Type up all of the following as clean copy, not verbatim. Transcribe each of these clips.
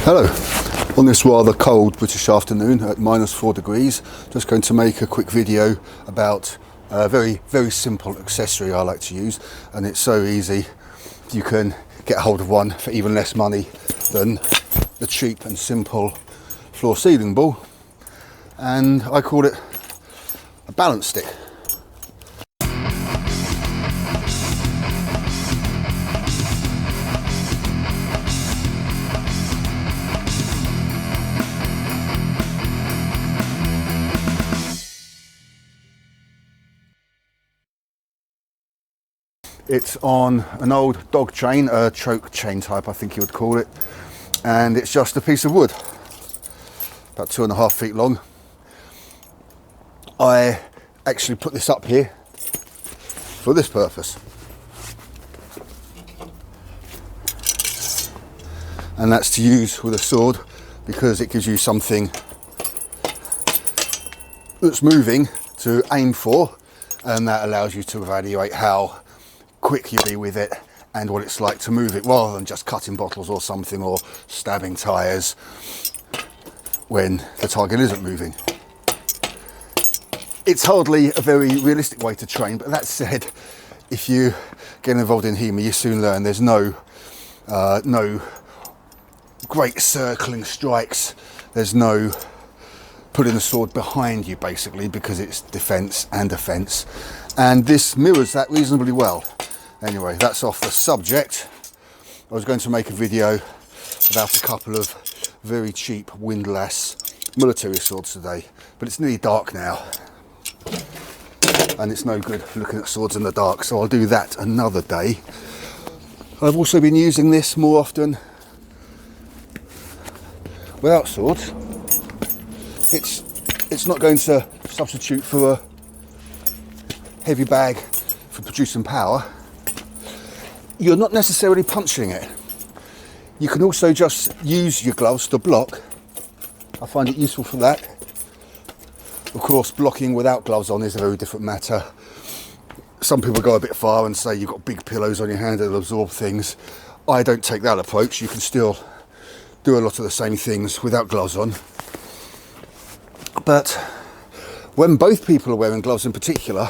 Hello. On this rather cold British afternoon at -4 degrees, just going to make a quick video about a very simple accessory I like to use, and it's so easy you can get hold of one for even less money than the cheap and simple floor ceiling ball, and I call it a balance stick. It's on an old dog chain, a choke chain type I think you would call it, and it's just a piece of wood, about 2.5 feet long. I actually put this up here for this purpose, and that's to use with a sword because it gives you something that's moving to aim for, and that allows you to evaluate how quick you be with it and what it's like to move it, rather than just cutting bottles or something, or stabbing tyres when the target isn't moving. It's hardly a very realistic way to train, but that said, if you get involved in HEMA, you soon learn there's no great circling strikes, there's no putting the sword behind you basically, because it's defence and offence, and this mirrors that reasonably well. Anyway, that's off the subject. I was going to make a video about a couple of very cheap windlass military swords today, but it's nearly dark now and it's no good looking at swords in the dark, so I'll do that another day. I've also been using this more often without swords. It's not going to substitute for a heavy bag for producing power. You're not necessarily punching it. You can also just use your gloves to block. I find it useful for that. Of course, blocking without gloves on is a very different matter. Some people go a bit far and say you've got big pillows on your hand that'll absorb things. I don't take that approach. You can still do a lot of the same things without gloves on. But when both people are wearing gloves in particular,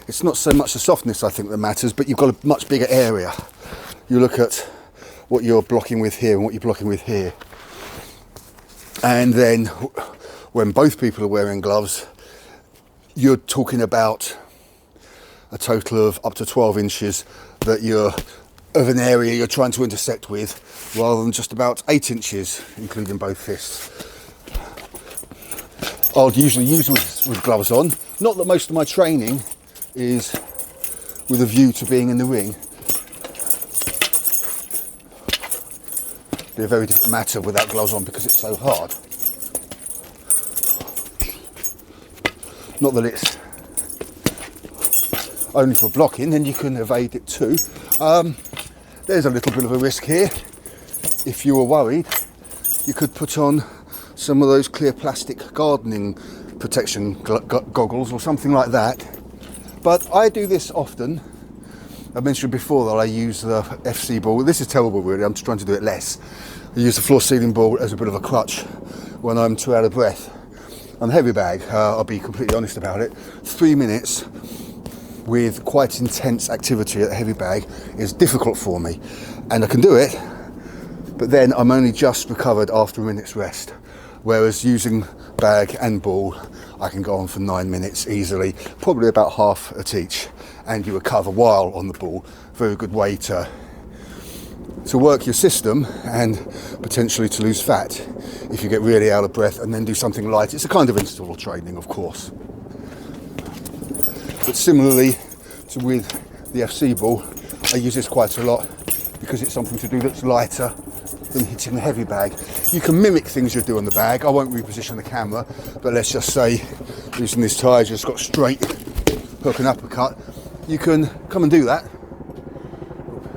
it's not so much the softness I think that matters, but you've got a much bigger area. You look at what you're blocking with here and what you're blocking with here. And then when both people are wearing gloves, you're talking about a total of up to 12 inches that you're of an area you're trying to intersect with, rather than just about 8 inches, including both fists. I'll usually use with gloves on. Not that most of my training is with a view to being in the ring. It'd be a very different matter without gloves on because it's so hard. Not that it's only for blocking, then you can evade it too. There's a little bit of a risk here. If you were worried, you could put on some of those clear plastic gardening protection goggles or something like that. But I do this often. I mentioned before that I use the FC ball. This is terrible really, I'm just trying to do it less. I use the floor ceiling ball as a bit of a crutch when I'm too out of breath. On the heavy bag, I'll be completely honest about it, 3 minutes with quite intense activity at the heavy bag is difficult for me. And I can do it, but then I'm only just recovered after a minute's rest. Whereas using bag and ball, I can go on for 9 minutes easily, probably about half at each, and you recover while on the ball. Very good way to work your system and potentially to lose fat if you get really out of breath, and then do something light. It's a kind of interval training, of course. But similarly to with the FC ball, I use this quite a lot because it's something to do that's lighter than hitting the heavy bag. You can mimic things you do on the bag. I won't reposition the camera, but let's just say using this tie, just got straight hook and uppercut. You can come and do that.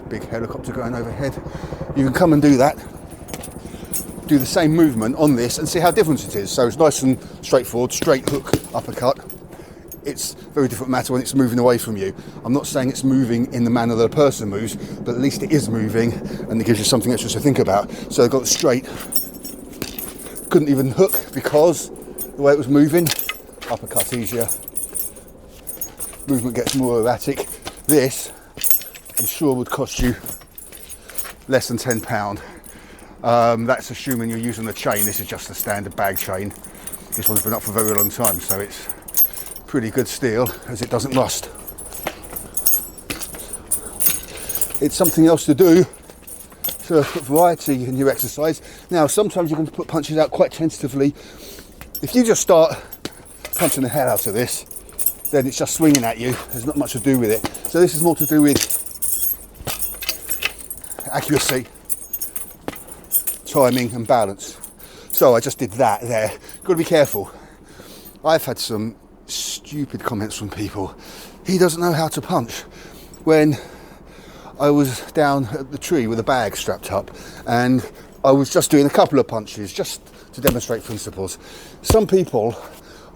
Big helicopter going overhead. You can come and do that. Do the same movement on this and see how different it is. So it's nice and straightforward, straight hook, uppercut. It's a very different matter when it's moving away from you. I'm not saying it's moving in the manner that a person moves, but at least it is moving and it gives you something extra to think about. So I've got the straight couldn't even hook because the way it was moving. Uppercut easier. Movement gets more erratic. This, I'm sure, would cost you less than £10. That's assuming you're using the chain. This is just a standard bag chain. This one's been up for a very long time, so it's pretty good steel as it doesn't rust. It's something else to do to put variety in your exercise. Now, sometimes you can put punches out quite tentatively. If you just start punching the hell out of this, then it's just swinging at you. There's not much to do with it. So this is more to do with accuracy, timing and balance. So I just did that there. Got to be careful. I've had some stupid comments from people. He doesn't know how to punch. When I was down at the tree with a bag strapped up and I was just doing a couple of punches just to demonstrate principles. Some people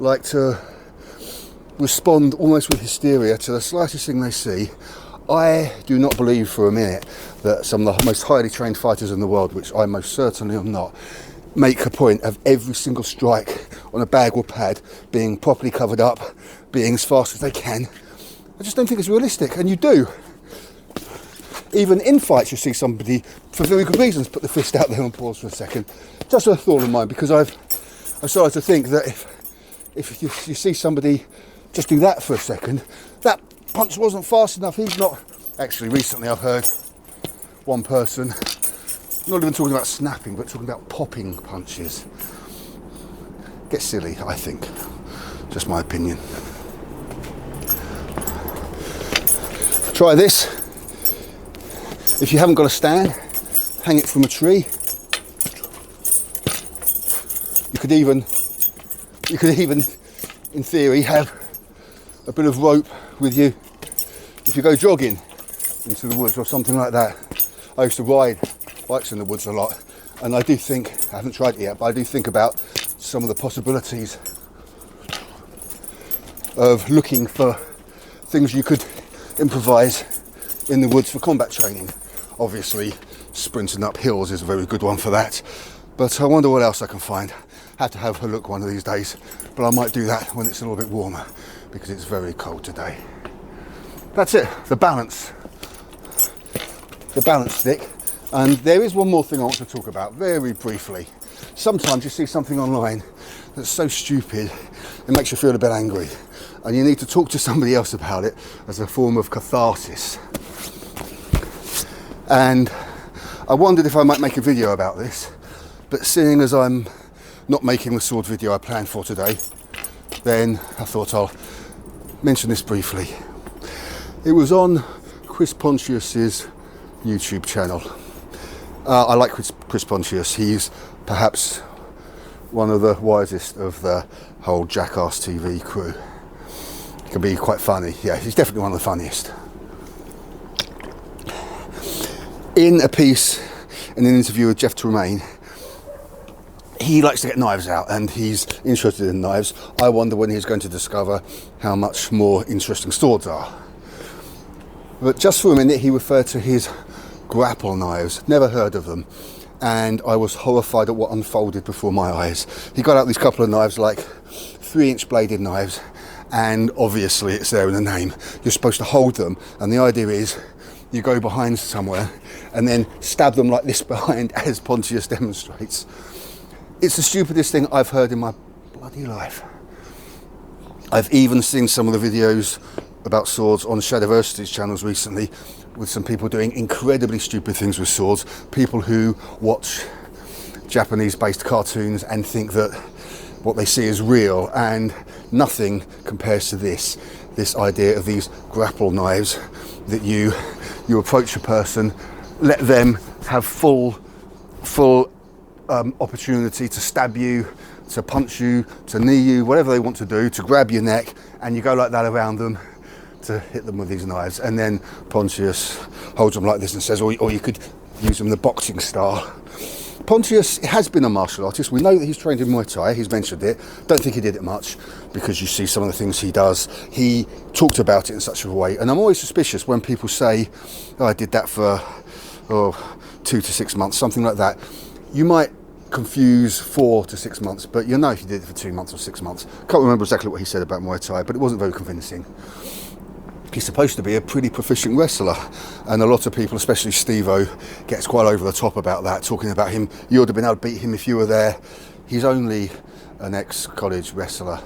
like to respond almost with hysteria to the slightest thing they see. I do not believe for a minute that some of the most highly trained fighters in the world, which I most certainly am not, make a point of every single strike on a bag or pad being properly covered up, being as fast as they can. I just don't think it's realistic, and you do. Even in fights, you see somebody, for very good reasons, put the fist out there and pause for a second. Just a thought of mine, because I've started to think that if you see somebody just do that for a second, that punch wasn't fast enough. He's not. Actually, recently I've heard one person, not even talking about snapping, but talking about popping punches. Gets silly, I think. Just my opinion. Try this. If you haven't got a stand, hang it from a tree. You could even, in theory, have a bit of rope with you if you go jogging into the woods or something like that. I used to ride bikes in the woods a lot, and I do think, I haven't tried it yet, but I do think about some of the possibilities of looking for things you could improvise in the woods for combat training. Obviously, sprinting up hills is a very good one for that, but I wonder what else I can find. Have to have a look one of these days, but I might do that when it's a little bit warmer because it's very cold today. That's it, the balance stick. And there is one more thing I want to talk about very briefly. Sometimes you see something online that's so stupid it makes you feel a bit angry, and you need to talk to somebody else about it as a form of catharsis. And I wondered if I might make a video about this, but seeing as I'm not making the sword video I planned for today, then I thought I'll mention this briefly. It was on Chris Pontius's YouTube channel. I like Chris Pontius. He's perhaps one of the wisest of the whole Jackass TV crew. He can be quite funny. Yeah, he's definitely one of the funniest. In a piece, in an interview with Jeff Tremaine, he likes to get knives out and he's interested in knives. I wonder when he's going to discover how much more interesting swords are. But just for a minute, he referred to his grapple knives. Never heard of them. And I was horrified at what unfolded before my eyes. He got out these couple of knives, like 3-inch bladed knives, and obviously it's there in the name. You're supposed to hold them, and the idea is you go behind somewhere and then stab them like this behind, as Pontius demonstrates. It's the stupidest thing I've heard in my bloody life. I've even seen some of the videos about swords on Shadowversity's channels recently, with some people doing incredibly stupid things with swords. People who watch Japanese-based cartoons and think that what they see is real, and nothing compares to this idea of these grapple knives that you approach a person, let them have full opportunity to stab you, to punch you, to knee you, whatever they want to do, to grab your neck, and you go like that around them to hit them with these knives. And then Pontius holds them like this and says, or you could use them in the boxing style. Pontius has been a martial artist. We know that he's trained in Muay Thai. He's mentioned it. Don't think he did it much, because you see some of the things he does. He talked about it in such a way, and I'm always suspicious when people say, oh, I did that for 2 to 6 months, something like that. You might confuse 4 to 6 months, but you know if you did it for 2 months or 6 months. Can't remember exactly what he said about Muay Thai, but it wasn't very convincing. He's supposed to be a pretty proficient wrestler, and a lot of people, especially Steve-O, gets quite over the top about that, talking about him. You would have been able to beat him if you were there. He's only an ex-college wrestler.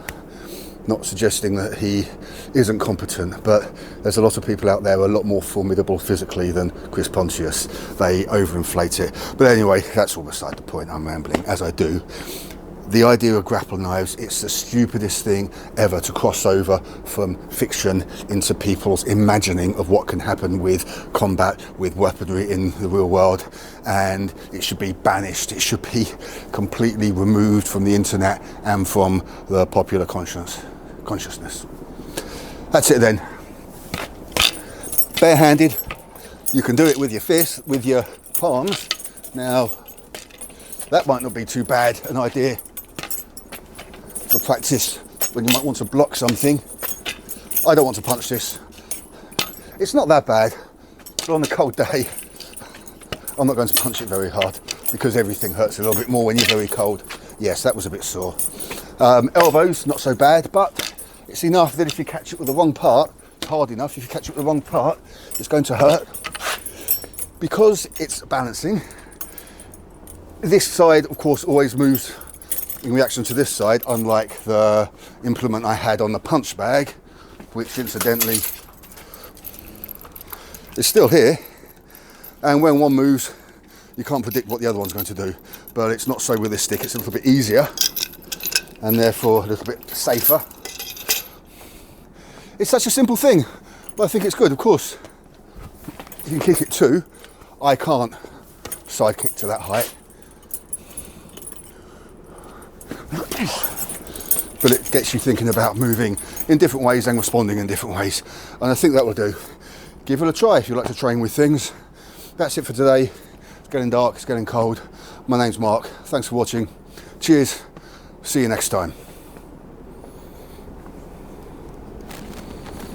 Not suggesting that he isn't competent, but there's a lot of people out there who are a lot more formidable physically than Chris Pontius. They overinflate it. But anyway, that's all beside the point. I'm rambling, as I do. The idea of grapple knives, it's the stupidest thing ever to cross over from fiction into people's imagining of what can happen with combat, with weaponry in the real world, and it should be banished. It should be completely removed from the internet and from the popular consciousness. That's it then. Barehanded, you can do it with your fists, with your palms. Now, that might not be too bad an idea for practice when you might want to block something. I don't want to punch this. It's not that bad, but on a cold day, I'm not going to punch it very hard because everything hurts a little bit more when you're very cold. Yes, that was a bit sore. Elbows, not so bad, but it's enough that if you catch it with the wrong part, it's hard enough. If you catch it with the wrong part, it's going to hurt. Because it's balancing, this side, of course, always moves in reaction to this side, unlike the implement I had on the punch bag, which incidentally is still here. And when one moves, you can't predict what the other one's going to do. But it's not so with this stick. It's a little bit easier and therefore a little bit safer. It's such a simple thing, but I think it's good. Of course, you can kick it too. I can't side kick to that height. But it gets you thinking about moving in different ways and responding in different ways. And I think that will do. Give it a try if you like to train with things. That's it for today. It's getting dark, it's getting cold. My name's Mark. Thanks for watching. Cheers. See you next time.